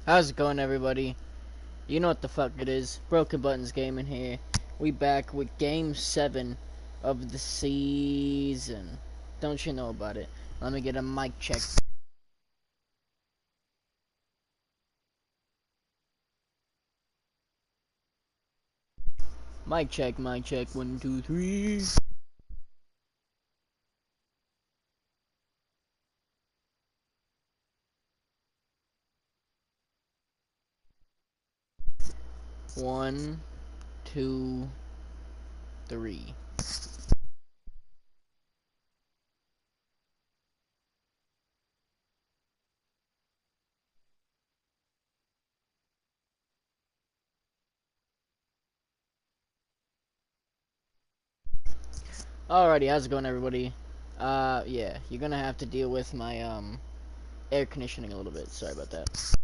How's it going, everybody? You know what the fuck it is. Broken Buttons Gaming here. We back with Game 7 of the season. Don't you know about it? Let me get a mic check. Mic check, 1, 2, 3. One, two, three. Alrighty, how's it going, everybody? Yeah, you're gonna have to deal with my, air conditioning a little bit. Sorry about that.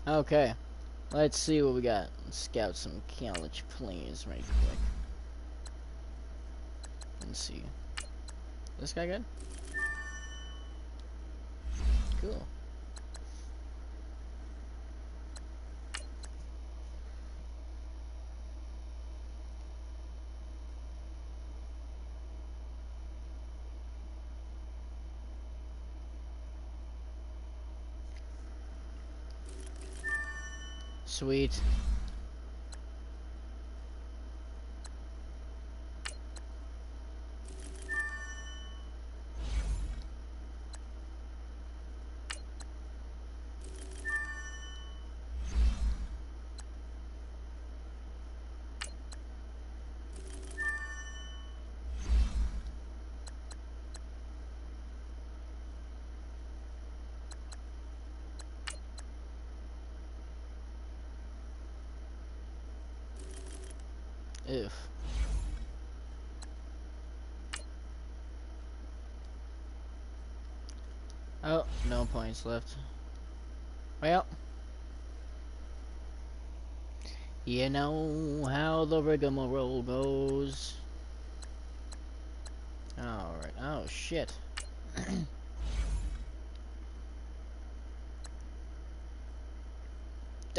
Okay, let's see what we got. Let's scout some college players right quick. Let's see. This guy good? Cool. Sweet. If. Oh, no points left. Well, you know how the rigmarole goes. Alright. Oh, shit.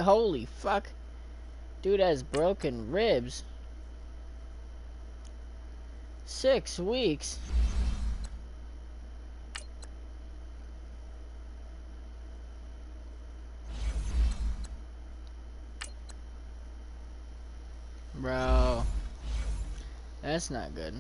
Holy fuck. Dude has broken ribs. 6 weeks. Bro. That's not good.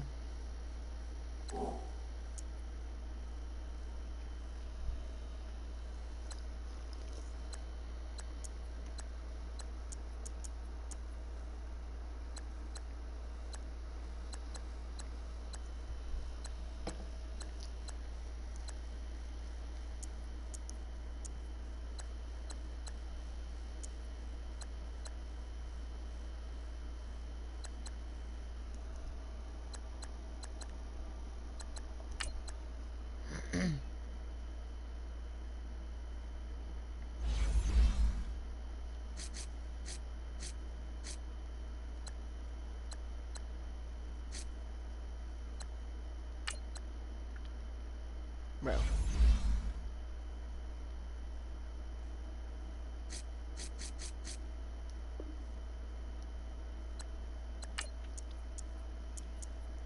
Bro.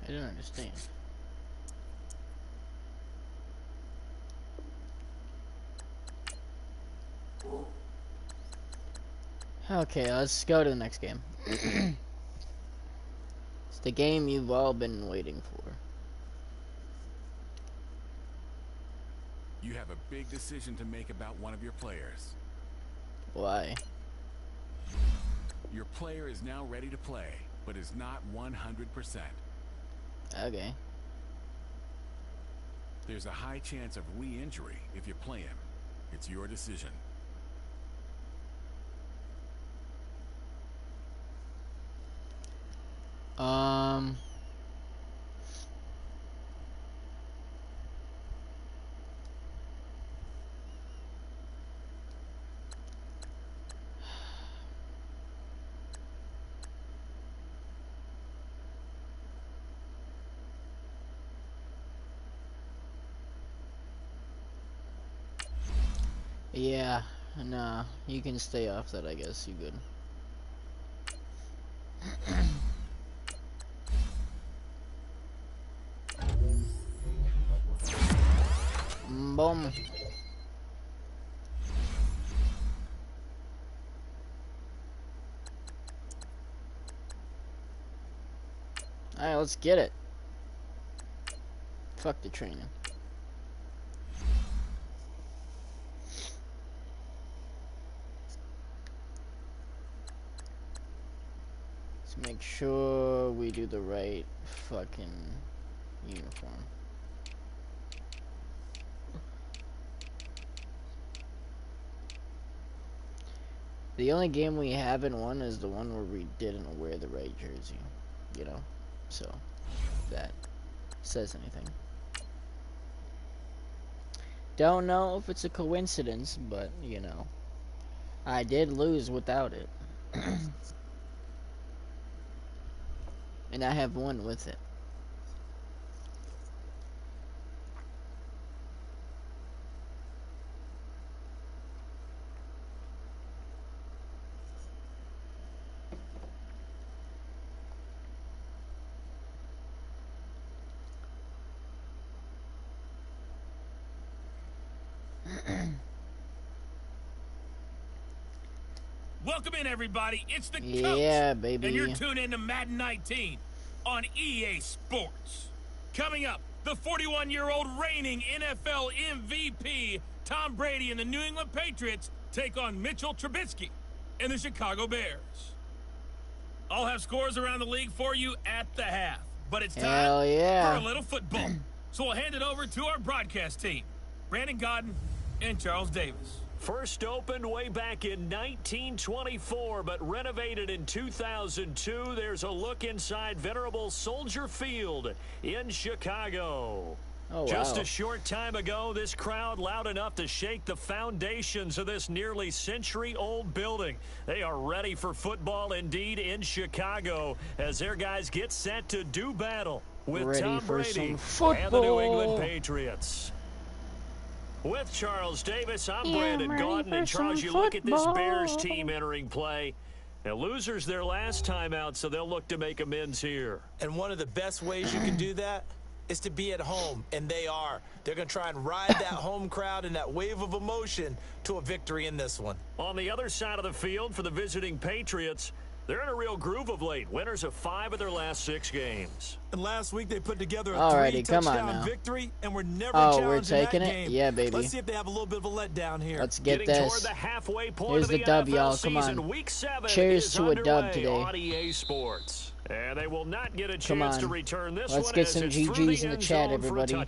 I don't understand. Okay, let's go to the next game. It's the game you've all been waiting for. You have a big decision to make about one of your players. Why? Your player is now ready to play, but is not 100%. Okay. There's a high chance of re-injury if you play him. It's your decision. Um... Yeah, nah, you can stay off that, I guess. You good. Boom. Alright, let's get it. Fuck the training. Let's make sure we do the right fucking uniform. The only game we haven't won is the one where we didn't wear the right jersey, you know? So, that says anything. Don't know if it's a coincidence, but, you know, I did lose without it. And I have won with it. Welcome in, everybody. It's the Coach. Yeah, baby. And you're tuned in to Madden 19 on EA Sports. Coming up, the 41-year-old reigning NFL MVP, Tom Brady and the New England Patriots take on Mitchell Trubisky and the Chicago Bears. I'll have scores around the league for you at the half. But it's time for a little football. So we'll hand it over to our broadcast team, Brandon Godden and Charles Davis. First opened way back in 1924, but renovated in 2002. There's a look inside venerable Soldier Field in Chicago. Oh, wow. Just a short time ago, this crowd loud enough to shake the foundations of this nearly century-old building. They are ready for football indeed in Chicago as their guys get set to do battle with Tom Brady and the New England Patriots. With Charles Davis, I'm Brandon Gaudin, and Charles, you look at this Bears team entering play. Now, losers their last time out, so they'll look to make amends here. And one of the best ways you can do that is to be at home, and they are. They're going to try and ride that home crowd and that wave of emotion to a victory in this one. On the other side of the field for the visiting Patriots, they're in a real groove of late. Winners of 5 of their last 6 games. And last week they put together a Alrighty, 3-touchdown victory, and we're never challenged in that game. Yeah, baby. Let's see if they have a little bit of a letdown here. Let's get Getting this. toward the halfway point Here's of the dub, y'all. Come on. Week 7 Cheers to a dub today. On EA Sports. And they will not get a chance to return this Let's one. get some GGs in the chat, everybody.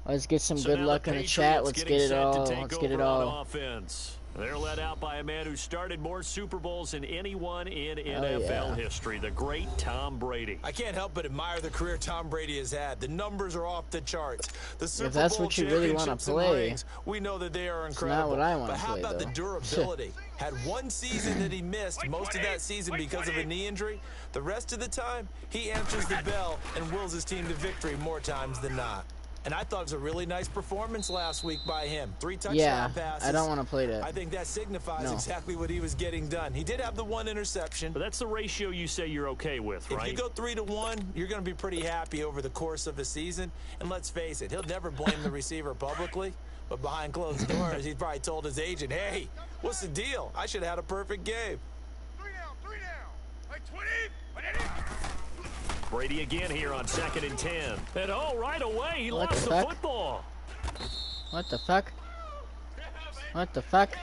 Let's get some good luck in the chat. Let's get it all. Let's get it all. Offense. They're led out by a man who started more Super Bowls than anyone in NFL history, the great Tom Brady. I can't help but admire the career Tom Brady has had. The numbers are off the charts. The Super If that's Bowl what you really want to play, rings, we know that they are incredible. It's not what I want to play, But how about though? the durability? Had one season that he missed, most of that season because of a knee injury. The rest of the time, he answers the bell and wills his team to victory more times than not. And I thought it was a really nice performance last week by him. 3 touchdown passes. I don't want to play that. I think that signifies exactly what he was getting done. He did have the 1 interception. But that's the ratio you say you're okay with, right? If you go 3-1, you're going to be pretty happy over the course of a season. And let's face it, he'll never blame the receiver publicly. But behind closed doors, he's probably told his agent, hey, what's the deal? I should have had a perfect game. 3 down. Like 20. Brady again here on 2nd and 10. And right away, he What lost the the fuck? football. What the fuck? What the fuck?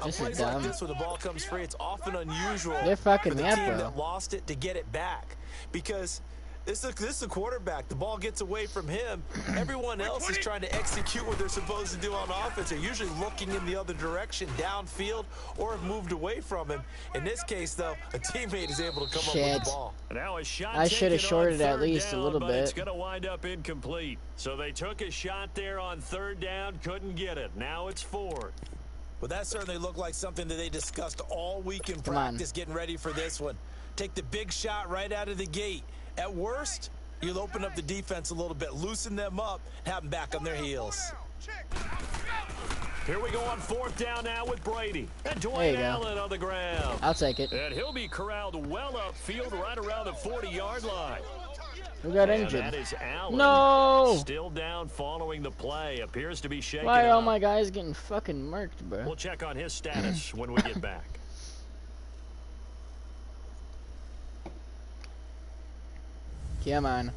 This is Plays like dumb. this where the ball comes free, it's often unusual They're fucking for the me up, team bro. that lost it to get it back. Because this is a quarterback. The ball gets away from him. Everyone else is trying to execute what they're supposed to do on offense. They're usually looking in the other direction, downfield, or have moved away from him. In this case, though, a teammate is able to come up with the ball. Now a shot I should have taken shorted on at 3rd least a down, little but bit. It's going to wind up incomplete. So they took a shot there on 3rd down, couldn't get it. Now it's 4th. Well, that certainly looked like something that they discussed all week in practice, getting ready for this one. Take the big shot right out of the gate. At worst, you'll open up the defense a little bit, loosen them up, have them back on their heels. Here we go on 4th down now with Brady. And There Dwayne you go. Allen on the ground. I'll take it. And he'll be corralled well upfield right around the 40-yard line. Who got And injured? that is Allen. No! Still down following the play. Appears to be shaken Why are all up. my guys getting fucking murked, bro? We'll check on his status when we get back. Come on.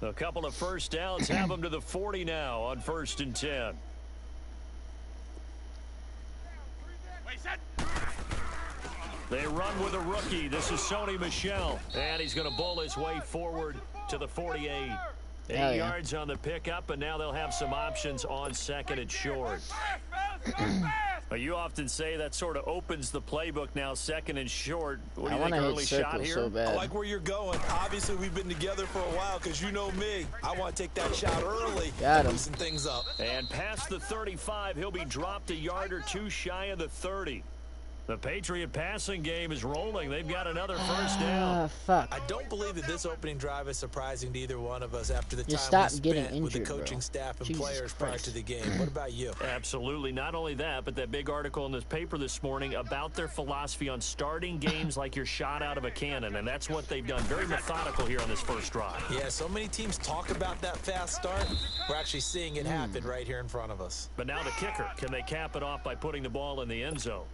A couple of first downs have them to the 40 now on 1st and 10. They run with a rookie. This is Sony Michel. And he's going to bowl his way forward to the 48. 8 yards on the pickup, and now they'll have some options on 2nd and short. You often say that sort of opens the playbook now, 2nd and short. What do you think, early shot here? So bad. I like where you're going. Obviously, we've been together for a while because you know me. I want to take that shot early and loosen things up. And past the 35, he'll be dropped a yard or two shy of the 30. The Patriot passing game is rolling. They've got another first down. Fuck. I don't believe that this opening drive is surprising to either one of us after the Just time we stop getting spent with the injured, coaching bro. staff and Jesus players prior Christ. to the game. What about you? Absolutely. Not only that, but that big article in this paper this morning about their philosophy on starting games like you're shot out of a cannon, and that's what they've done. Very methodical here on this first drive. Yeah, so many teams talk about that fast start. We're actually seeing it happen right here in front of us. But now the kicker. Can they cap it off by putting the ball in the end zone?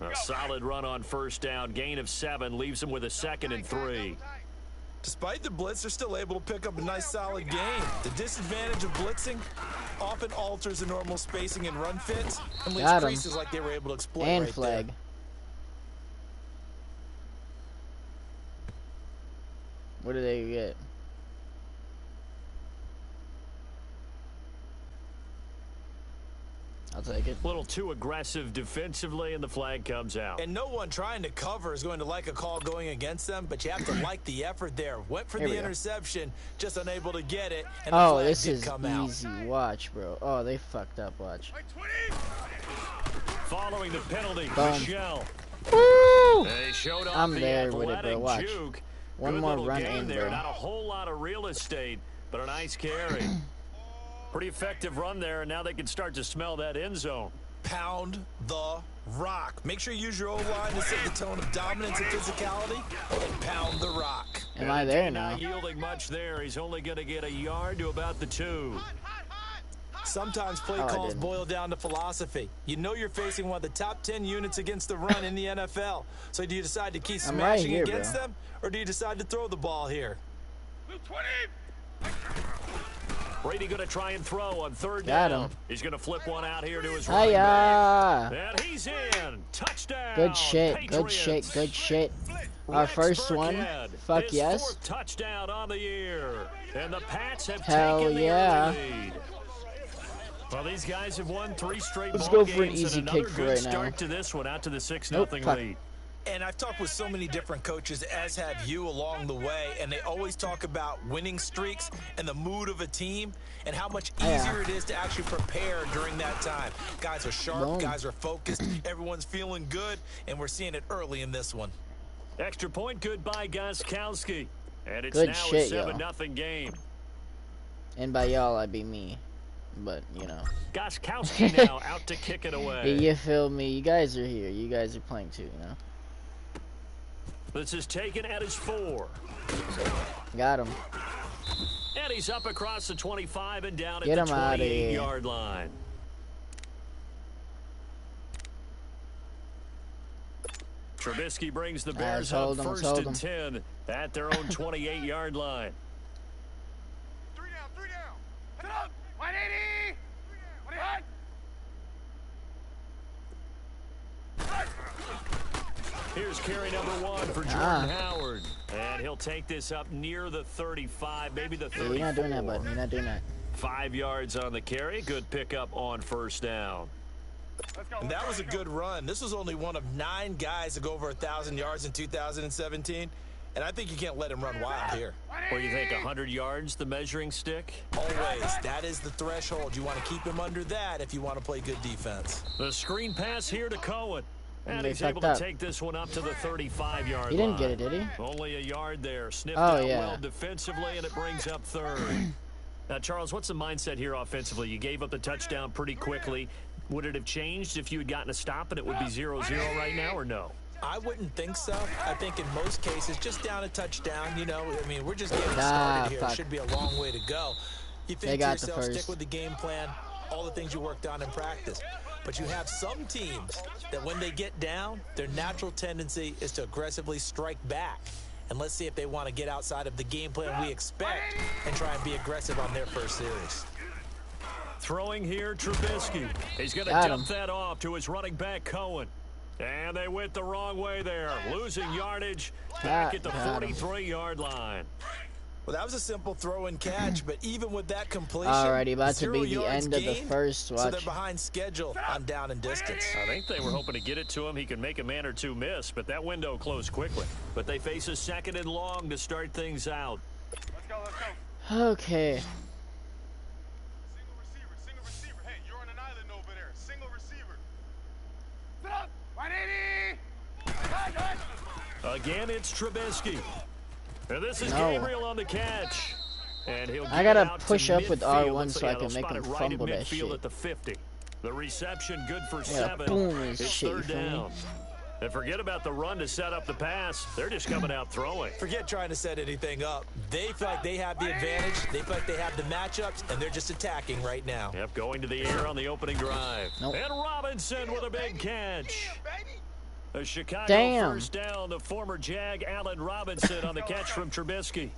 A solid run on first down. Gain of 7 leaves them with a 2nd and 3. Despite the blitz, they're still able to pick up a nice solid gain. The disadvantage of blitzing often alters the normal spacing and run fits and leaves creases like they were able to exploit And right flag. there. What do they get? I'll take it. A little too aggressive defensively, and the flag comes out. And no one trying to cover is going to like a call going against them, but you have to like the effort there. Went for the interception, just unable to get it, and the flag this did is come out. easy. Watch, bro. Oh, they fucked up. Watch. Following the penalty, Boom. Michel. Woo! They showed off I'm the there with it, bro. athletic Watch. juke. One Good more little run gain in, there. bro. Not a whole lot of real estate, but a nice carry. Pretty effective run there, and now they can start to smell that end zone. Pound the rock. Make sure you use your O-line to set the tone of dominance and physicality, and pound the rock. Am I there now? Not yielding much there. He's only going to get a yard to about the 2. Sometimes play calls boil down to philosophy. You know you're facing one of the top 10 units against the run in the NFL. So do you decide to keep smashing against them, or do you decide to throw the ball here? Brady going to try and throw on 3rd down. He's going to flip one out here to his right Hiya! back. And he's in. Touchdown. Good shit. Patriots. Good shit. Good shit. Our first one. Fuck his yes. 4th touchdown on the year. And the Pats have Hell taken the yeah. early lead. Well, these guys have won 3 straight Let's ball go for an games, easy and another kick for good right start now. to this one, out to the 6-0 Fuck. lead. And I've talked with so many different coaches, as have you, along the way, and they always talk about winning streaks and the mood of a team and how much easier it is to actually prepare during that time. Guys are sharp, guys are focused, everyone's feeling good, and we're seeing it early in this one. Extra point, good by Gostkowski. And it's Good now shit, a y'all. 7-0 game. And by y'all, I be me. But, you know. Gostkowski now out to kick it away. You feel me? You guys are here. You guys are playing too, you know. This is taken at his 4. Got him. And he's up across the 25 and down at Get the him outta here. 28-yard line. Trubisky brings the Bears up hold 1st him. and 10 at their own 28-yard line. 3 down. Head up. 180. 180. Here's carry number 1 for Jordan Howard. And he'll take this up near the 35, maybe the 34. You're not doing that, bud. You're not doing that. 5 yards on the carry. Good pickup on 1st down. And that was a good run. This was only one of 9 guys to go over 1,000 yards in 2017. And I think you can't let him run wild here. Or you think 100 yards, the measuring stick? Always. That is the threshold. You want to keep him under that if you want to play good defense. The screen pass here to Cohen. And they he's able fucked to up. take this one up to the 35-yard line. He didn't get it, did he? Only a yard there. Sniffed Oh, out yeah. well defensively, and it brings up third. Now, Charles, what's the mindset here offensively? You gave up the touchdown pretty quickly. Would it have changed if you had gotten a stop and it would be 0-0 right now, or no? I wouldn't think so. I think in most cases, just down a touchdown, you know, I mean, we're just getting started here. Fuck. It should be a long way to go. You They think to got the yourself, first. stick with the game plan, all the things you worked on in practice. But you have some teams that when they get down, their natural tendency is to aggressively strike back. And let's see if they want to get outside of the game plan we expect and try and be aggressive on their first series. Throwing here, Trubisky. He's going to Got dump him. that off to his running back, Cohen. And they went the wrong way there, losing yardage back at the Got him. 43-yard line. Well, that was a simple throw and catch, but even with that completion, Alrighty, about to 0 be the yards end of the gained, first. so they're Watch. behind schedule on down and distance. I think they were hoping to get it to him. He could make a man or two miss, but that window closed quickly. But they face a second and long to start things out. Let's go, let's go. Okay. Single receiver. Hey, you're on an island over there. Single receiver. Sit up. 180. Again, it's Trubisky. And this is No. Gabriel on the catch. And he'll I get gotta it out push to up with midfield. R1 Looks so I like can they'll make spot him it right fumble at that midfield shit. at the 50. The reception good for Yeah, 7. boom this It's shit, you third feel me? down. And forget about the run to set up the pass. They're just coming out throwing. Forget trying to set anything up. They feel like they have the advantage. They feel like they have the matchups, and they're just attacking right now. Yep, going to the air on the opening drive. Nope. And Robinson with a big catch. A Chicago Damn. first down to former Jag Allen Robinson on the catch from Trubisky.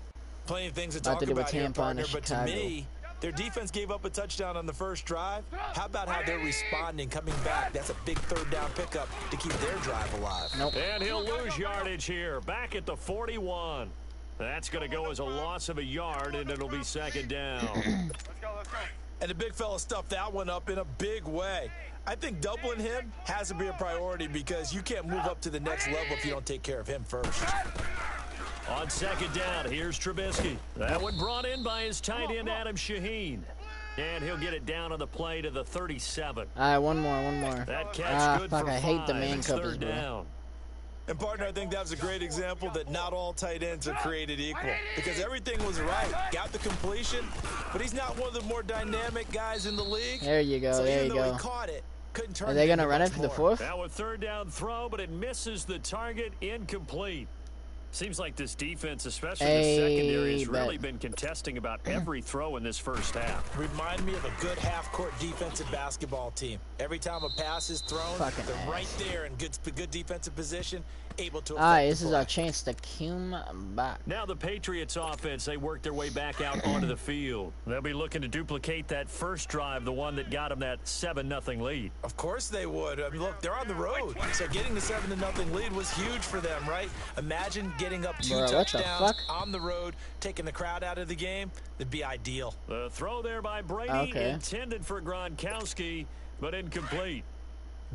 Plenty of things to About talk to do a about here, Tampa on partner, the but to Chicago. me, their defense gave up a touchdown on the first drive. How about how they're responding, coming back? That's a big third down pickup to keep their drive alive. Nope. And he'll lose yardage here, back at the 41. That's going to go as a loss of a yard, and it'll be second down. Let's go, let's go. And the big fella stuffed that one up in a big way. I think doubling him has to be a priority because you can't move up to the next level if you don't take care of him first. On second down, here's Trubisky. That one brought in by his tight end, Adam Shaheen. And he'll get it down on the play to the 37. Alright, one more. That catch good fuck, for I hate the 5. man It's covers, third bro. down. And partner, I think that was a great example that not all tight ends are created equal because everything was right. Got the completion, but he's not one of the more dynamic guys in the league. There you go, So there even you though go. he caught it, couldn't turn Are they it gonna into run it much for the more. fourth? Now a third down throw, but it misses the target, incomplete. Seems like this defense, especially the secondary, has really been contesting about every throw in this first half. Remind me of a good half-court defensive basketball team. Every time a pass is thrown, Fucking they're ass. right there in good defensive position, able to affect Alright, the this is play. our chance to come back. Now the Patriots offense, they work their way back out onto the field. They'll be looking to duplicate that first drive, the one that got them that 7-0 lead. Of course they would. I mean, look, they're on the road. So getting the 7-0 lead was huge for them, right? Imagine getting up 2 Bruh, what the touchdowns fuck? on the road, taking the crowd out of the game. That'd be ideal. The throw there by Brady, Okay. intended for Gronkowski, but incomplete.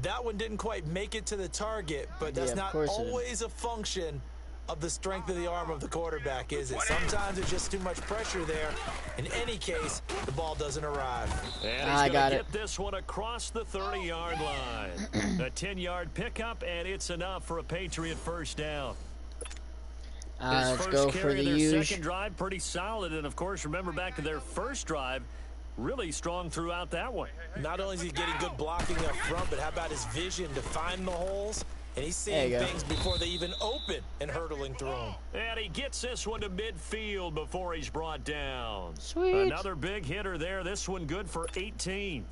That one didn't quite make it to the target, but that's Yeah, of not course it didn't. always a function of the strength of the arm of the quarterback, is it? Sometimes it's just too much pressure there. In any case, the ball doesn't arrive. And I he's got going to it. get this one across the 30-yard line. A 10-yard pickup, and it's enough for a Patriot first down. His Let's first go for carry, the their huge. second drive, pretty solid. And, of course, remember back to their first drive, really strong throughout that one. Not only is he getting good blocking up front, but how about his vision to find the holes? And he's There seeing you go. things before they even open and hurtling through them. And he gets this one to midfield before he's brought down. Sweet. Another big hitter there. This one good for 18.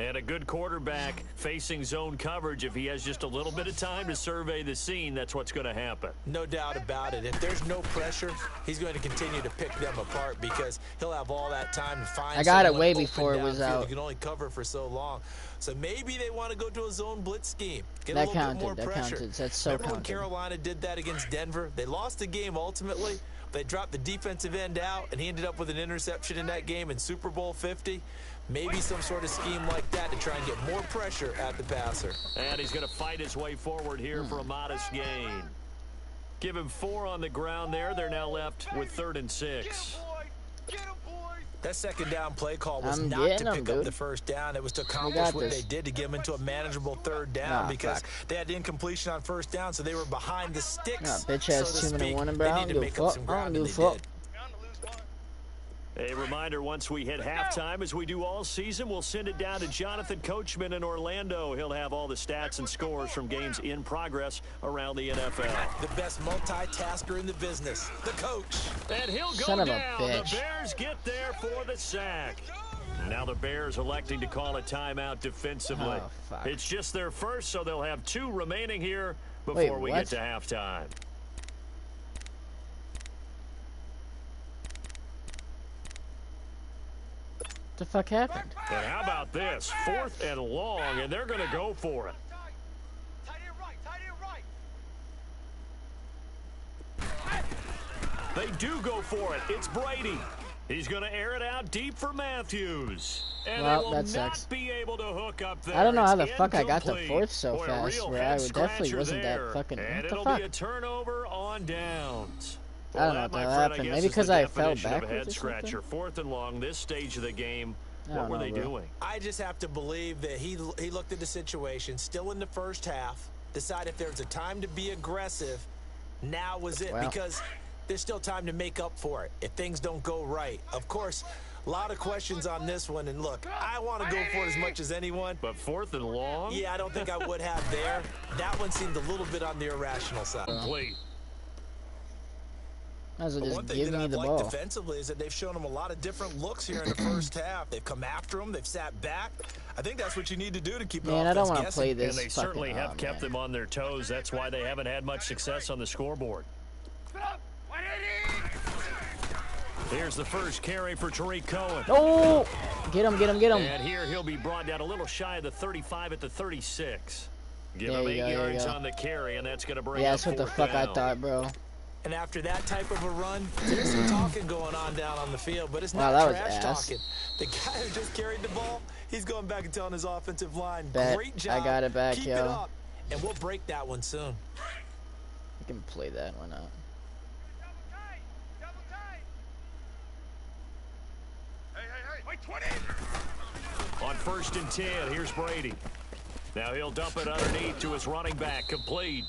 And a good quarterback facing zone coverage. If he has just a little bit of time to survey the scene, that's what's going to happen. No doubt about it. If there's no pressure, he's going to continue to pick them apart because he'll have all that time to find I got it someone way open before it was downfield. out. You can only cover for so long. So maybe they want to go to a zone blitz scheme. Get a That little bit more counted, that pressure. counted. That's so Remember when counted. Carolina did that against Denver? They lost the game ultimately. They dropped the defensive end out, and he ended up with an interception in that game in Super Bowl 50. Maybe some sort of scheme like that to try and get more pressure at the passer. And he's going to fight his way forward here for a modest gain. Give him 4 on the ground there. They're now left with 3rd and 6. Get him, boys. That second down play call was I'm not getting to them, pick up dude. the first down. It was to accomplish what this. they did to get them into a manageable third down because they had incompletion on first down, so they were behind the sticks. Bitch ass so to 2-minute speak. warning, bro. They I need to don't make give a up fuck. some I ground, don't and give they a fuck. did. A reminder, once we hit halftime, as we do all season, we'll send it down to Jonathan Coachman in Orlando. He'll have all the stats and scores from games in progress around the NFL. The best multitasker in the business, the coach. And he'll go Son of a down. bitch. The Bears get there for the sack. Now the Bears electing to call a timeout defensively. Oh, fuck. It's just their first, so they'll have 2 remaining here before we get to halftime. What the fuck happened? And how about this? 4th and long, and they're going to go for it. Tight end right. They do go for it. It's Brady. He's going to air it out deep for Matthews. And Well, they will that not sucks. be able to hook up there. I don't know how the It's fuck I got to incomplete. 4th so Boy, a fast, real where I head definitely scratcher wasn't there. that fucking... And What the it'll fuck? be a turnover on downs. I don't know that, what my the hell friend, I happened. guess, Maybe is because the I fell definition of a backwards head or scratcher. 4th and long, this stage of the game. What were they doing? I just have to believe that he looked at the situation, still in the first half, decided if there's a time to be aggressive, now was it, because there's still time to make up for it if things don't go right. Of course, a lot of questions on this one, and look, I want to go for it as much as anyone. But 4th and long? Yeah, I don't think I would have there. That one seemed a little bit on the irrational side. Complete. Might as well just One thing give that me I've the liked ball. defensively is that they've shown them a lot of different looks here in the first half. They've come after them. They've sat back. I think that's what you need to do to keep an Man, I offense don't want to guessing. play this. And they fucking, certainly have kept them on their toes. That's why they haven't had much success on the scoreboard. Here's the first carry for Tariq Cohen. Oh! Get him, get him, get him. And here he'll be brought down a little shy of the 35 at the 36. Give There him you 8 go, there you yards go. on the carry, and that's going to bring Yeah, up that's what the 4th fuck I down. thought, bro. And after that type of a run, there's some talking going on down on the field, but it's Wow, not that was trash ass. talking. The guy who just carried the ball, he's going back and telling his offensive line, Bet. great job. I got it back, Keep yo. it up. And we'll break that one soon. You can play that one out. Double tight. Hey. Wait, 20. On 1st and 10, here's Brady. Now he'll dump it underneath to his running back, complete.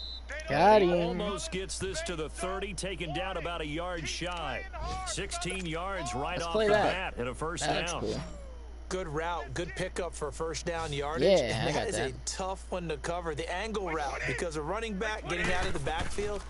Got He him. almost gets this to the 30, taken down about a yard shy. 16 yards right Let's off play the that. bat and a first That's down. cool. Good route, good pickup for first down yardage. Yeah, and I got that is that. a tough one to cover. The angle route, because a running back getting out of the backfield,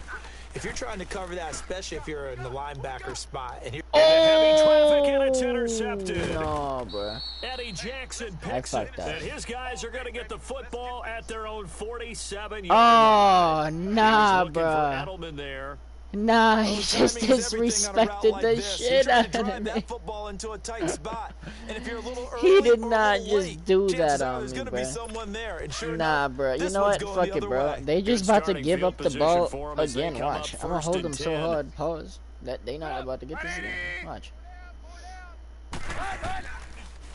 if you're trying to cover that, especially if you're in the linebacker spot, and you're Heavy traffic, and it's intercepted. No, bro. Eddie Jackson picks it, fucked up. and his guys are going to get the football at their own 47-yard Oh, line. nah, He was looking bro. for Edelman there. Nah, he just timing is everything on a route disrespected like the this. shit You're trying out to of drive me. that football into a tight spot, and if you're a little early He did or a not little just late, do chances that are on there's me, gonna bro. be someone there, and sure Nah, enough, bro. You this know one's what? going Fuck the it, other bro. way. They just Good about to starting give field up the position ball for 'em as they again. come up Watch. I'm gonna 1st hold and them so 10. hard. Pause. That they not about to get this again. Watch.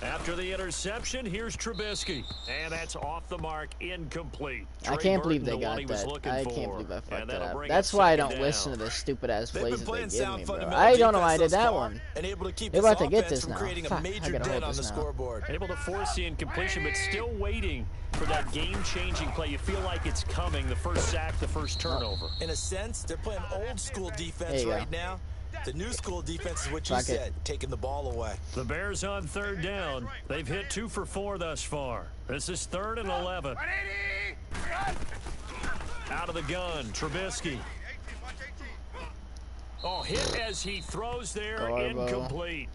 After the interception, here's Trubisky. And that's off the mark, incomplete. I Trey can't believe Burton, they the one got he was that. looking I for. can't believe I fucked And that that'll up. bring That's up why I 2nd don't down. listen to the stupid ass They've plays been that playing they give sound me, bro. fundamental I don't know why I defense did thus that far, one. and able to keep They're this about to get offense this from now. creating Fuck, a I major gotta dent hold on this the now. scoreboard. Able to force the incompletion, but still waiting for that game-changing play. You feel like it's coming, the first sack, the first turnover. In a sense, they're playing old school defense There you right go. now. The new school defense is what you Fuck it. said, taking the ball away. The Bears on 3rd down. They've hit 2 for 4 thus far. This is 3rd and 11. 180. Out of the gun, Trubisky. 18, watch 18. Oh, hit as he throws there, Garbo. incomplete.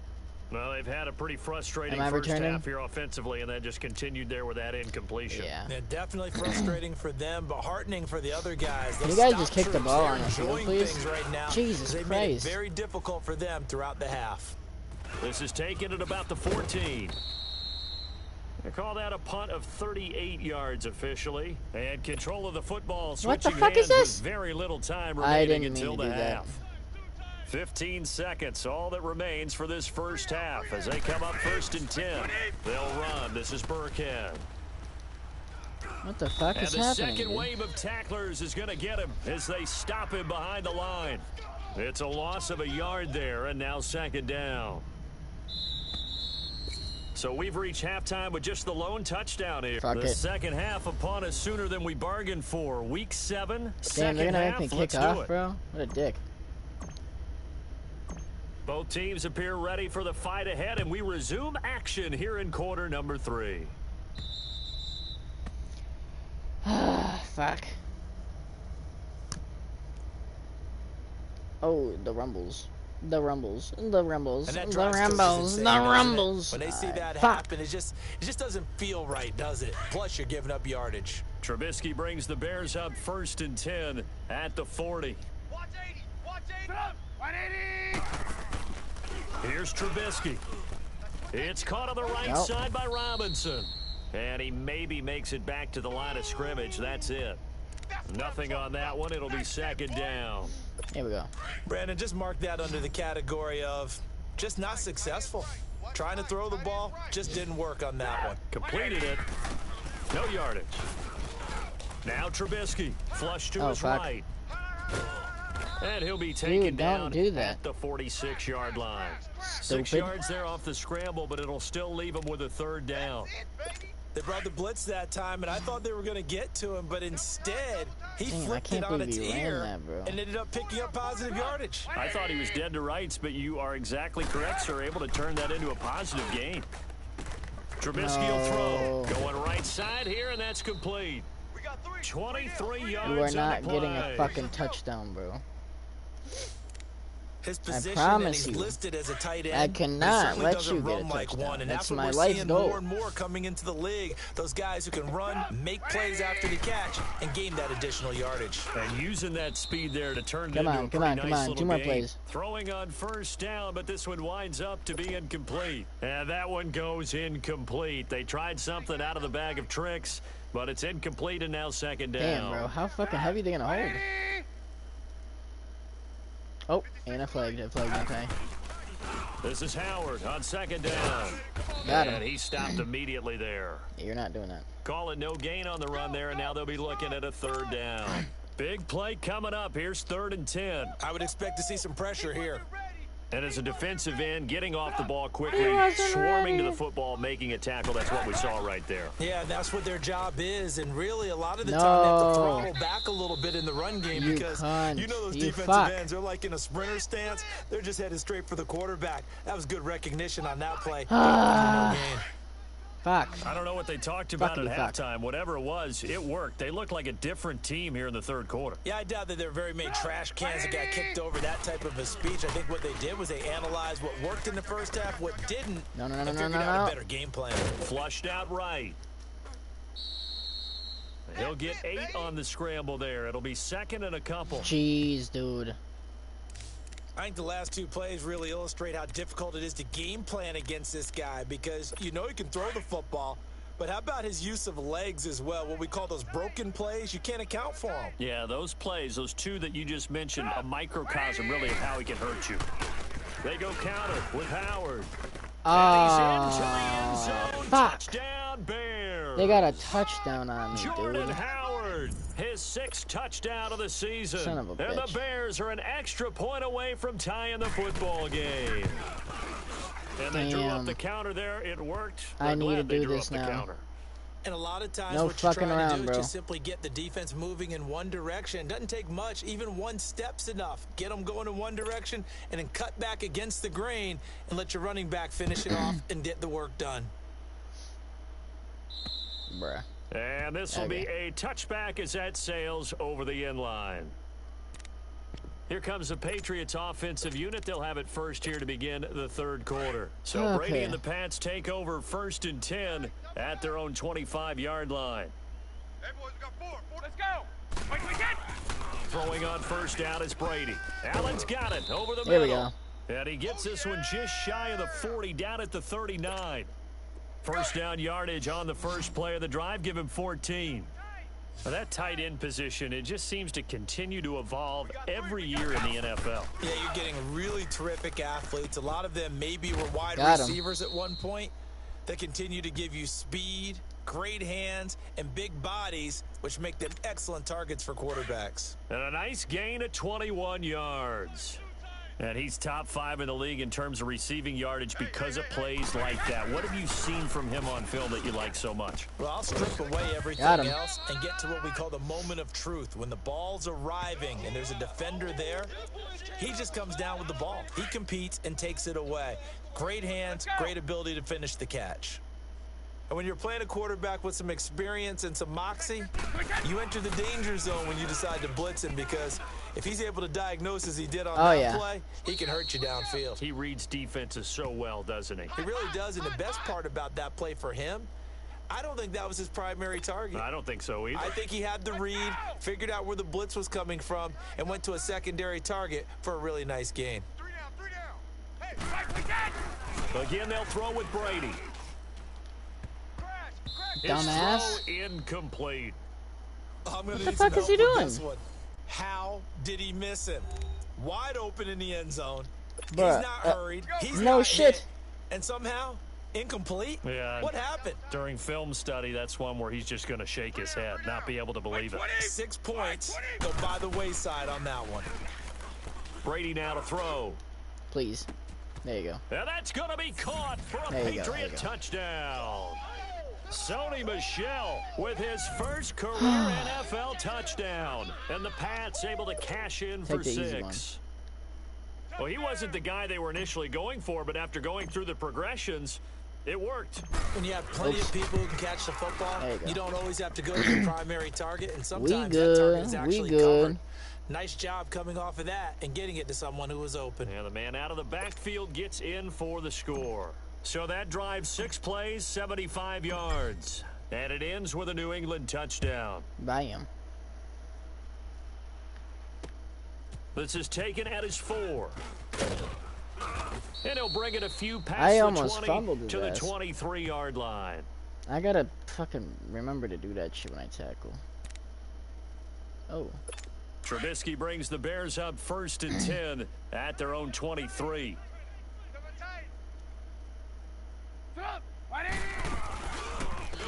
Well, they've had a pretty frustrating Am I first returning? half here offensively, and then just continued there with that incompletion. Yeah. Yeah, definitely frustrating for them, but heartening for the other guys. Can Those you guys stop just kick the troops, ball they're on the field, enjoying please? things right now. Jesus They made it Christ. very difficult for them throughout the half. This is taken at about the 14. They call that a punt of 38 yards officially. And control of the football What the switching fuck is hands this? with very little time I remaining didn't mean until to the do that. half. 15 seconds, all that remains for this first half. As they come up 1st and 10, they'll run. This is Burkhead. What the fuck And is the happening? second Dude? wave of tacklers is going to get him as they stop him behind the line. It's a loss of a yard there, and now 2nd down. So we've reached halftime with just the lone touchdown here. Fuck the it. second half upon us sooner than we bargained for. Week 7, Damn, second they're gonna half. make me Let's kick do off, it. bro. What a dick. Both teams appear ready for the fight ahead, and we resume action here in quarter number 3. Fuck. Oh, the rumbles. The rumbles. The rumbles. And that The drives coaches rumbles. insane, The doesn't it? rumbles. When they see that Fuck. happen, it just doesn't feel right, does it? Plus, you're giving up yardage. Trubisky brings the Bears up 1st and 10 at the 40. Watch 80. Watch 80. 180. Here's Trubisky. It's caught on the right Nope. side by Robinson. And he maybe makes it back to the line of scrimmage. That's it. Nothing on that one. It'll be second down. Here we go. Brandon, just mark that under the category of just not successful. Trying to throw the ball just didn't work on that one. Completed it. No yardage. Now Trubisky. Flush to Oh, his fuck. right. And he'll be taken don't down do that. at the 46-yard line. 6 Stupid. yards there off the scramble, but it'll still leave him with a third down. They brought the blitz that time, and I thought they were going to get to him, but instead, he Damn, I flipped can't it on believe its he ran ear that, bro. and ended up picking up positive yardage. I thought he was dead to rights, but you are exactly correct, sir. Able to turn that into a positive gain. Trubisky will throw. Going right side here, and that's complete. We got 3. 23 yards You are on not the getting a play. fucking touchdown, bro. His position, and promise he's you, listed as a tight end. I but he cannot certainly let doesn't you get a run like touchdown. one, and That's that's what my we're life's seeing goal. more and more coming into the league. Those guys who can run, make plays after the catch, and gain that additional yardage. And using that speed there to turn it Come into on, a come pretty on, nice come on. little 2 more gain. plays. Throwing on first down, but this one winds up to be incomplete. And that one goes incomplete. They tried something out of the bag of tricks, but it's incomplete and now second down. Damn, bro. How fucking heavy they gonna hold? Oh, and I flagged it. Okay. This is Howard on second down. Got And him. he stopped immediately there. You're not doing that. Call it no gain on the run there, and now they'll be looking at a third down. Big play coming up. Here's 3rd and 10. I would expect to see some pressure here. And as a defensive end, getting off the ball quickly, wasn't swarming to ready. the football, making a tackle. That's what we saw right there. Yeah, and that's what their job is, and really a lot of the No. time they have to throttle back a little bit in the run game You because cunt. you know those You defensive fuck. ends, they're like in a sprinter stance. They're just headed straight for the quarterback. That was good recognition on that play. Ah. No gain. Fuck. I don't know what they talked about Fuckity at fuck. halftime. Whatever it was, it worked. They looked like a different team here in the third quarter. Yeah, I doubt that there are very many trash cans that got kicked over that type of a speech. I think what they did was they analyzed what worked in the first half, what didn't, No, and no, no, no, figured no, out no. a better game plan. Flushed out right. He'll get 8 on the scramble there. It'll be second and a couple. Jeez, dude. I think the last 2 plays really illustrate how difficult it is to game plan against this guy because you know he can throw the football, but how about his use of legs as well? What we call those broken plays, you can't account for them. Yeah, those plays, those 2 that you just mentioned, a microcosm really of how he can hurt you. They go counter with Howard. And he's into the end zone. Fuck. Touchdown, Bears. They got a touchdown on me, Jordan dude. Howard, his 6th touchdown of the season. Son of a and bitch. the Bears are an extra point away from tying the football game. And they drew up Damn. the counter there. It worked. I They're need to glad they do drew this up the now. counter. And a lot of times No what you're fucking trying around, to do bro. is just simply get the defense moving in one direction. It doesn't take much. Even one step's enough. Get them going in one direction and then cut back against the grain and let your running back finish it off and get the work done. Bruh. And this will be a touchback as that sails over the end line. Here comes the Patriots offensive unit. They'll have it first here to begin the third quarter. So Brady Okay. and the Pats take over 1st and 10 at their own 25-yard line. Hey, boys, we got 4. Let's go. Wait, we get. Throwing on first down is Brady. Allen's got it over the Here we middle. go. And he gets this one just shy of the 40, down at the 39. First down yardage on the first play of the drive. Give him 14. Now that tight end position, it just seems to continue to evolve every year in the NFL. Yeah, you're getting really terrific athletes. A lot of them maybe were wide Got 'em. receivers at one point. They continue to give you speed, great hands, and big bodies, which make them excellent targets for quarterbacks. And a nice gain of 21 yards. And he's top 5 in the league in terms of receiving yardage because of plays like that. What have you seen from him on film that you like so much? Well, I'll strip away everything else and get to what we call the moment of truth. When the ball's arriving and there's a defender there, he just comes down with the ball. He competes and takes it away. Great hands, great ability to finish the catch. And when you're playing a quarterback with some experience and some moxie, you enter the danger zone when you decide to blitz him, because if he's able to diagnose as he did on that play, he can hurt you downfield. He reads defenses so well, doesn't he? He really does, and the best part about that play for him, I don't think that was his primary target. I don't think so either. I think he had the read, figured out where the blitz was coming from, and went to a secondary target for a really nice gain. 3 down. Hey, Again, they'll throw with Brady. Dumbass. His throw incomplete. What the fuck is he doing? How did he miss him? Wide open in the end zone. Bruh, He's not hurried. He's no not shit. hit, and somehow incomplete. Yeah. What happened? During film study, that's one where he's just going to shake his head, not be able to believe it. 6 points go by the wayside on that one. Brady now to throw. Please. There you go. And that's going to be caught for a Patriot touchdown. Sony Michel with his first career NFL touchdown. And the Pats able to cash in for 6. Well, he wasn't the guy they were initially going for, but after going through the progressions, it worked. When you have plenty of people who can catch the football, you don't always have to go to your primary target, and sometimes that target is actually covered. Nice job coming off of that and getting it to someone who was open. And the man out of the backfield gets in for the score. So that drives 6 plays, 75 yards. And it ends with a New England touchdown. Bam. This is taken at his 4. And he'll bring it a few past I the almost 20 fumbled to the his ass. 23-yard line. I gotta fucking remember to do that shit when I tackle. Oh. Trubisky brings the Bears up 1st and 10 at their own 23.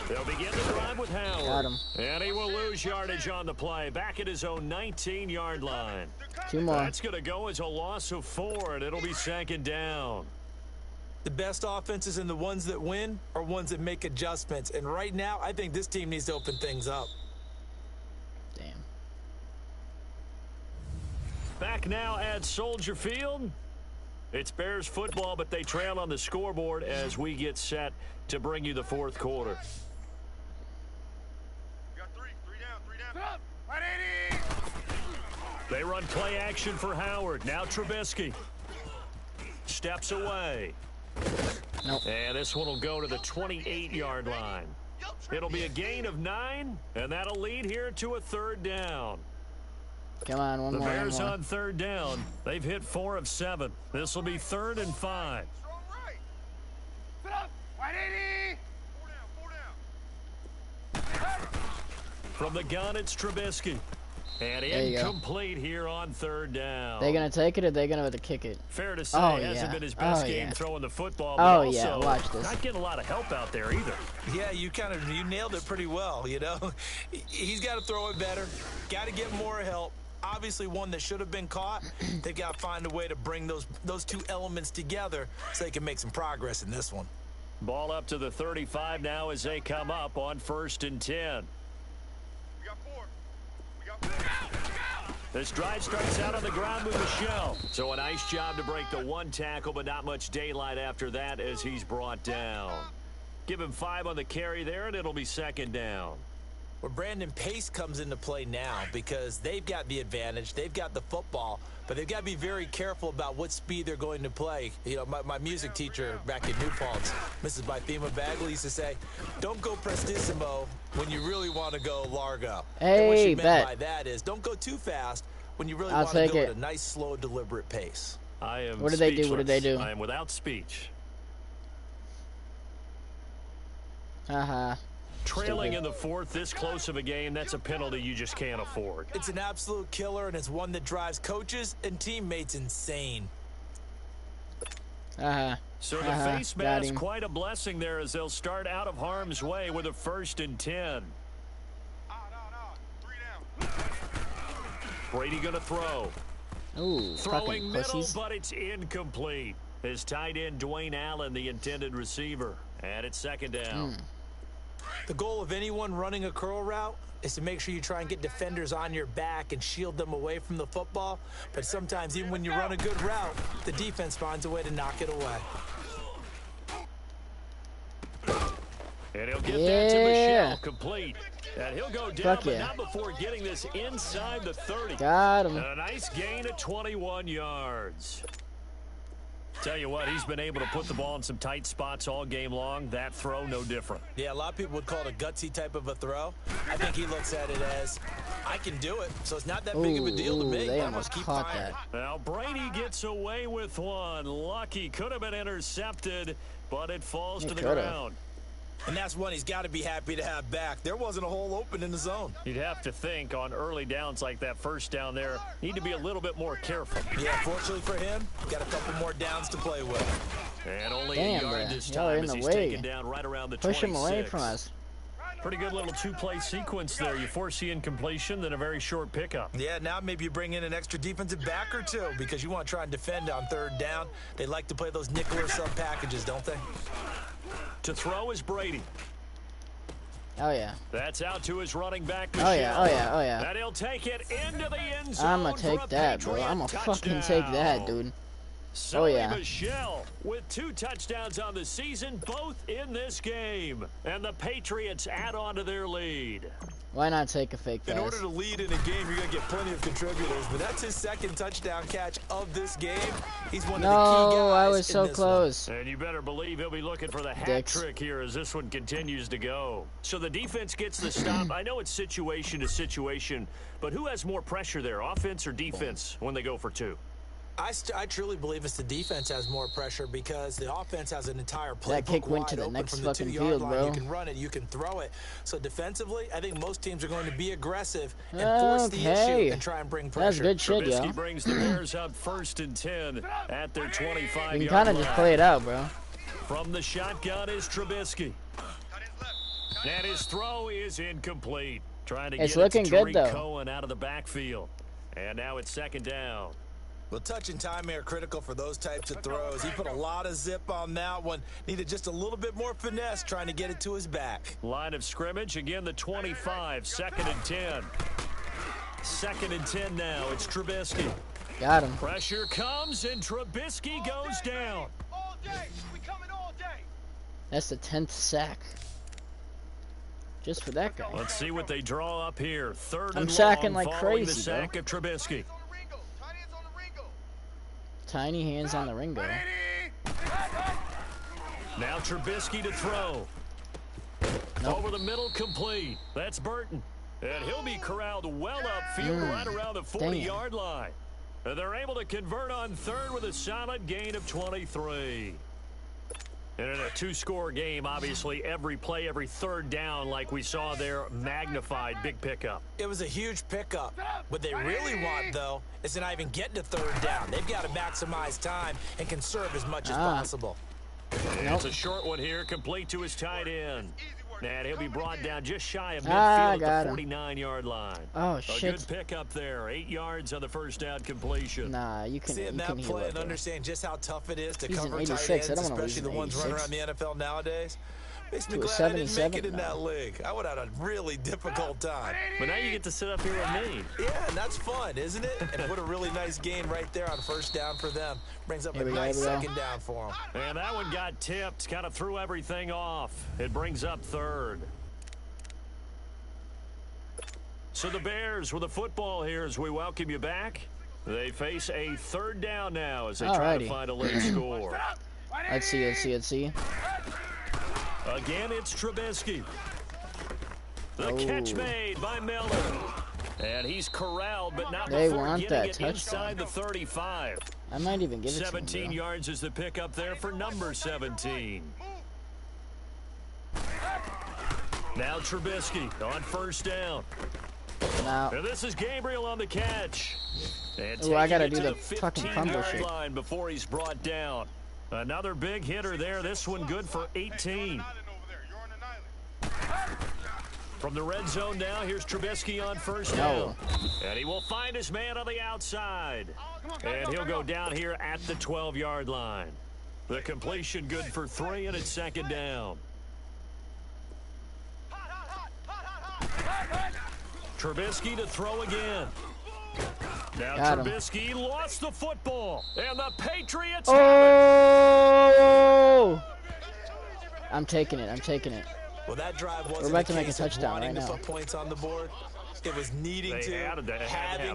They'll begin the drive with Howard. Got him. And he will lose yardage on the play. Back at his own 19-yard line. 2 more. That's going to go as a loss of 4, and it'll be 2nd down. The best offenses and the ones that win are ones that make adjustments. And right now, I think this team needs to open things up. Damn. Back now at Soldier Field. It's Bears football, but they trail on the scoreboard as we get set to bring you the 4th quarter. We got 3 down. They run play action for Howard. Now Trubisky steps away. Nope. And this one will go to the 28-yard line. It'll be a gain of 9, and that'll lead here to a 3rd down. Come on, one The more. Bears one more. on 3rd down. They've hit 4 of 7. This will be 3rd and 5. Strong right. Sit up. 180. 4 down. From the gun, it's Trubisky. And There you go. incomplete here on 3rd down. They gonna take it or they gonna have to kick it? Fair to say, Oh, hasn't yeah. been his best Oh, game yeah. throwing the football, but Oh, also yeah, watch this. not getting a lot of help out there either. Yeah, you nailed it pretty well, you know. He's got to throw it better. Got to get more help. Obviously one that should have been caught. They've got to find a way to bring those 2 elements together so they can make some progress in this one. Ball up to the 35 now as they come up on 1st and 10. We got 4. We got 4. This drive starts out on the ground with Michel. So a nice job to break the 1 tackle, but not much daylight after that as he's brought down. Give him 5 on the carry there, and it'll be 2nd down. Where Brandon Pace comes into play now because they've got the advantage. They've got the football, but they've got to be very careful about what speed they're going to play. You know, my music teacher back in New Paltz, Mrs. Bythema Bagley, used to say, don't go prestissimo when you really want to go largo. And what Hey, she meant bet. by that is don't go too fast when you really I'll want to take go it. at a nice, slow, deliberate pace. I am What did they do? What did they speechless. do? I am without speech. Haha. Trailing in the 4th, this close of a game, that's a penalty you just can't afford. It's an absolute killer, and it's one that drives coaches and teammates insane. So the face got mask, him. quite a blessing there as they'll start out of harm's way with a 1st and 10. Out. 3 down. Brady going to throw. Ooh, Throwing fucking middle, pussies. but it's incomplete. His tight end, Dwayne Allen, the intended receiver. And it's second down. The goal of anyone running a curl route is to make sure you try and get defenders on your back and shield them away from the football. But sometimes, even when you run a good route, the defense finds a way to knock it away. And he'll get that to Michelle, complete. And he'll go down, Fuck but yeah. not before getting this inside the 30. Got him. And a nice gain of 21 yards. Tell you what, he's been able to put the ball in some tight spots all game long. That throw, no different. Yeah, a lot of people would call it a gutsy type of a throw. I think he looks at it as, I can do it, so it's not that big of a deal to me. They I'm almost gonna keep caught firing. that. Now, Brady gets away with one. Lucky, could have been intercepted, but it falls to the ground. And that's one he's got to be happy to have back. There wasn't a hole open in the zone. You'd have to think on early downs like that first down there, need to be a little bit more careful. Yeah, fortunately for him, got a couple more downs to play with. And only Damn, a yard bro. this Y'all are time in as the he's way. taken down right around the Push 26. him away from us. Pretty good little two-play sequence there. You force the incompletion, then a very short pickup. Yeah, now maybe you bring in an extra defensive back or two because you want to try and defend on third down. They like to play those nickel or sub packages, don't they? To throw is Brady. Oh, yeah. That's out to his running back, Oh, Michelle. yeah. Oh, yeah. Oh, yeah. And he'll take it into the end zone. I'm gonna for take a that, bro. Patriot I'm gonna fucking touchdown. take that, dude. Sonny yeah. Michel with 2 touchdowns on the season, both in this game. And the Patriots add on to their lead. Why not take a fake pass? In order to lead in a game, you're going to get plenty of contributors, but that's his second touchdown catch of this game. He's one of the key No, guys I was in so this close. And you better believe he'll be looking for the hat Dicks. trick here as this one continues to go. So the defense gets the stop. I know it's situation to situation, but who has more pressure there, offense or defense, when they go for 2? I truly believe it's the defense has more pressure because the offense has an entire playbook That kick went wide to the open next from the fucking 2-yard field, line. bro. You can run it, you can throw it. So defensively, I think most teams are going to be aggressive and force the Okay. issue and try and bring pressure. That's good shit, Trubisky yo. brings the Bears up 1st and 10 at their 25-yard You can kind of just play it out, bro. From the shotgun is Trubisky. And his throw is incomplete. Trying to It's get looking it to good, Tariq though. Cohen out of the backfield. And now it's second down. Well, touch and timing are critical for those types of throws. He put a lot of zip on that one. Needed just a little bit more finesse trying to get it to his back. Line of scrimmage, again the 25, 2nd and 10. 2nd and 10 now, it's Trubisky. Got him. Pressure comes and Trubisky goes down. All day. We coming all day. That's the 10th sack. Just for that guy. Let's see what they draw up here. 3rd I'm and sacking long like following crazy, the bro. sack of Trubisky. On the Ringo. Tight ends on the Ringo. Tiny hands on the Ringo. Now Trubisky to throw. Nope. Over the middle, complete. That's Burton. And he'll be corralled well upfield right around the 40-yard line. And they're able to convert on 3rd with a solid gain of 23. And in a 2-score game, obviously, every play, every 3rd down, like we saw there, magnified. Big pickup. It was a huge pickup. What they really want, though, is to not even get to 3rd down. They've got to maximize time and conserve as much as possible. It's a short one here, complete to his tight end. And he'll be brought down just shy of Ah, midfield got at the him. 49-yard line. Oh, A shit. good pickup there. 8 yards on the first down completion. Nah, you can, Seeing you that can heal play it, and bro. understand just how tough it is to He's an cover 86. tight I ends, don't wanna especially lose the an ones running 86. around the NFL nowadays. Makes me To a glad I didn't make 77? it in that No. league. I would have had a really difficult time. But now you get to sit up here with me. Yeah, and that's fun, isn't it? And put a really nice gain right there on 1st down for them. Brings up Here a we go, nice here we go. 2nd down for them. And that one got tipped, kind of threw everything off. It brings up 3rd. So the Bears with the football here as we welcome you back. They face a 3rd down now as they try to Alrighty. find a late score. Let's see, let's see, let's see. Again, it's Trubisky. The Oh. catch made by Miller. And he's corralled, but not They before want getting that it touchdown. inside the 35. I might even give it to 17 him, bro. yards is the pickup there for number 17. Now Trubisky on 1st down. Now, And this is Gabriel on the catch. And ooh, I taking gotta it do to the fucking crumble 15-yard shit. line before he's brought down. Another big hitter there. This one good for 18. Island over there. You're on an island. From the red zone now, here's Trubisky on first down. And he will find his man on the outside. And he'll go down here at the 12-yard line. The completion good for 3, and it's second down. Trubisky to throw again. Now Trubisky lost the football. And the Patriots have Oh! I'm taking it. I'm taking it. Well, that drive wasn't We're about to a make a case of touchdown wanting right to now. put points on the board. It was needing to, having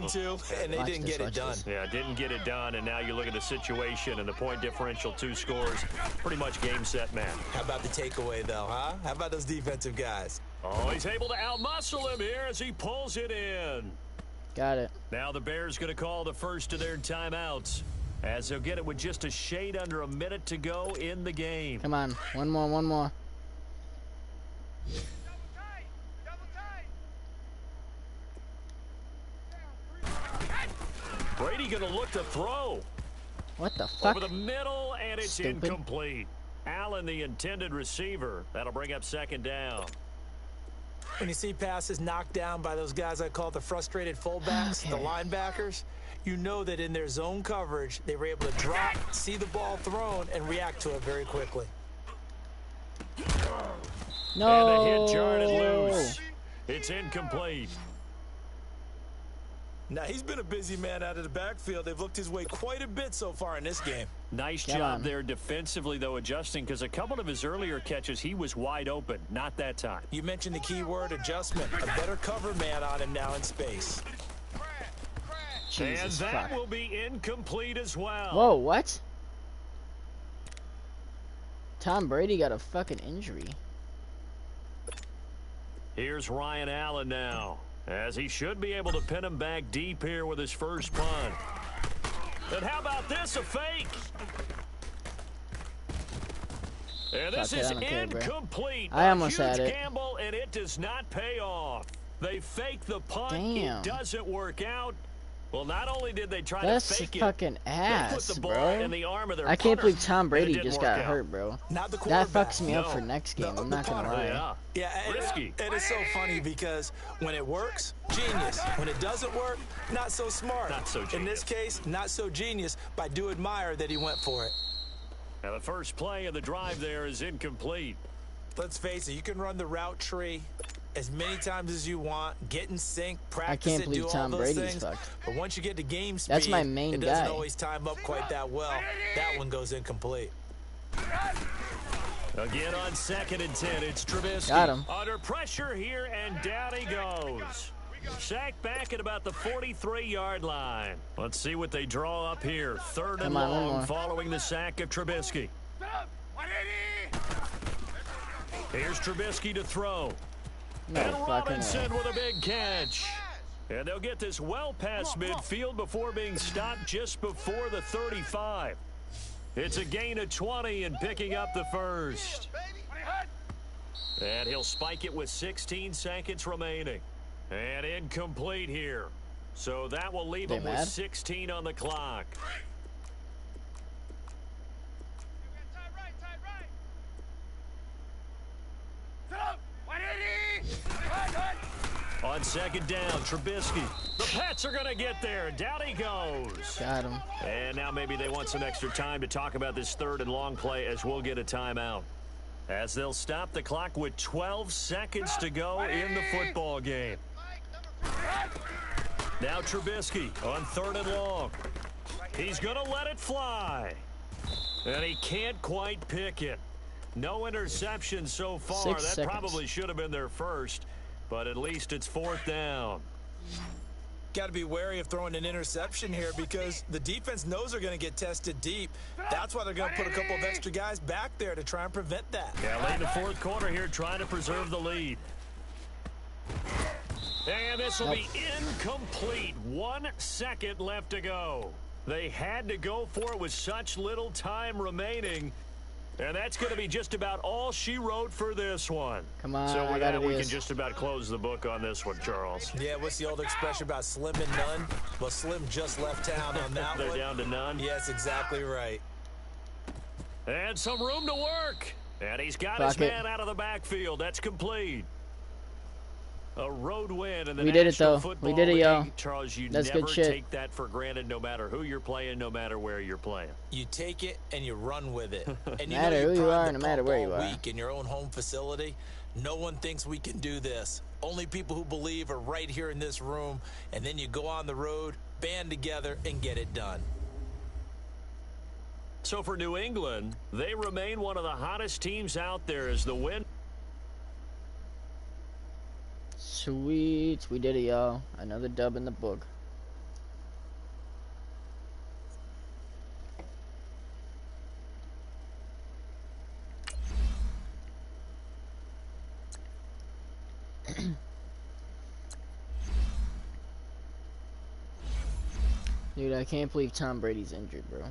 to, and they Watch didn't this, get it watch done. this. Yeah, didn't get it done, and now you look at the situation and the point differential, 2 scores, pretty much game, set, match. How about the takeaway, though, huh? How about those defensive guys? Oh, he's able to outmuscle him here as he pulls it in. Got it. Now the Bears going to call the first of their timeouts, as they'll get it with just a shade under a minute to go in the game. Come on. One more, one more. Brady going to look to throw. What the fuck? Over the middle, and it's Stupid. incomplete. Allen, the intended receiver. That'll bring up second down. When you see passes knocked down by those guys I call the frustrated fullbacks, the linebackers, you know that in their zone coverage, they were able to drop, see the ball thrown, and react to it very quickly. No. And the hit jarred it loose. It's incomplete. Now, he's been a busy man out of the backfield. They've looked his way quite a bit so far in this game. Nice Come job on. there defensively, though, adjusting, because a couple of his earlier catches, he was wide open. Not that time. You mentioned the key word, adjustment. A better cover man on him now in space. Jesus and that fuck. will be incomplete as well. Whoa, what? Tom Brady got a fucking injury. Here's Ryan Allen now, as he should be able to pin him back deep here with his first punt. And how about this, a fake? And this Fuck it, is I don't care, bro. incomplete. I almost a had huge it. gamble, and it does not pay off. They fake the punt. Damn. It doesn't work out. Well, not only did they try That's to fake it, fucking they ass, put the ball bro. in the arm of their I can't punter, believe Tom and it Brady didn't just work got out. hurt, bro. Not the That quarterback. fucks me up No. for next game. I'm not gonna punter, lie. Yeah. Yeah, Risky. and it's so funny because when it works, genius. When it doesn't work, not so smart. Not so In this case, not so genius, but I do admire that he went for it. Now the first play of the drive there is incomplete. Let's face it, you can run the route tree as many times as you want, get in sync, practice can't it, believe do all Tom those Brady's things. fucked. But once you get to game speed, That's my main it doesn't guy. always time up quite that well. That one goes incomplete. Again on 2nd and 10, it's Trubisky. Got him. Under pressure here, and down he goes. Sacked back at about the 43-yard line. Let's see what they draw up here. 3rd and Come on, one long more. following the sack of Trubisky. Here's Trubisky to throw. No And fucking Robinson way. with a big catch. And they'll get this well past midfield before being stopped just before the 35. It's a gain of 20 and picking up the first. And he'll spike it with 16 seconds remaining. And incomplete here. So that will leave They him with mad? 16 on the clock. On 2nd down, Trubisky. The Pats are going to get there. Down he goes. Got him. And now maybe they want some extra time to talk about this 3rd and long play as we'll get a timeout. As they'll stop the clock with 12 seconds to go in the football game. Now Trubisky on 3rd and long. He's going to let it fly. And he can't quite pick it. No interception so far. 6 That seconds. probably should have been their first. But at least it's 4th down. Got to be wary of throwing an interception here because the defense knows they're going to get tested deep. That's why they're going to put a couple of extra guys back there to try and prevent that. Yeah, late in the 4th quarter here, trying to preserve the lead. And this will be incomplete. 1 second left to go. They had to go for it with such little time remaining. And that's going to be just about all she wrote for this one. Come on, So I with gotta that, do we this. can just about close the book on this one, Charles. Yeah, what's the old expression about slim and none? Well, Slim just left town on that They're one. down to none. Yes, exactly right. And some room to work. And he's got Fuck his it. man out of the backfield. That's complete. A road win in the We did it, National though. Football We did it, League. y'all. Charles, you That's never good shit. take that for granted no matter who you're playing, no matter where you're playing. You take it and you run with it. And No matter you who you are, prime no the matter pump where all you are. week in your own home facility. No one thinks we can do this. Only people who believe are right here in this room. And then you go on the road, band together, and get it done. So for New England, they remain one of the hottest teams out there as the win. Sweet. We did it, y'all. Another dub in the book. Dude, I can't believe Tom Brady's injured, bro.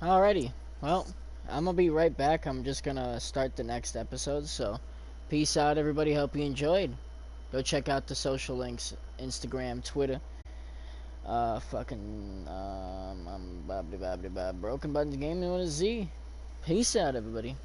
Alrighty, well, I'm gonna be right back. I'm just gonna start the next episode, so peace out, everybody. Hope you enjoyed. Go check out the social links: Instagram, Twitter, Broken Buttons Gaming with a Z. Peace out, everybody.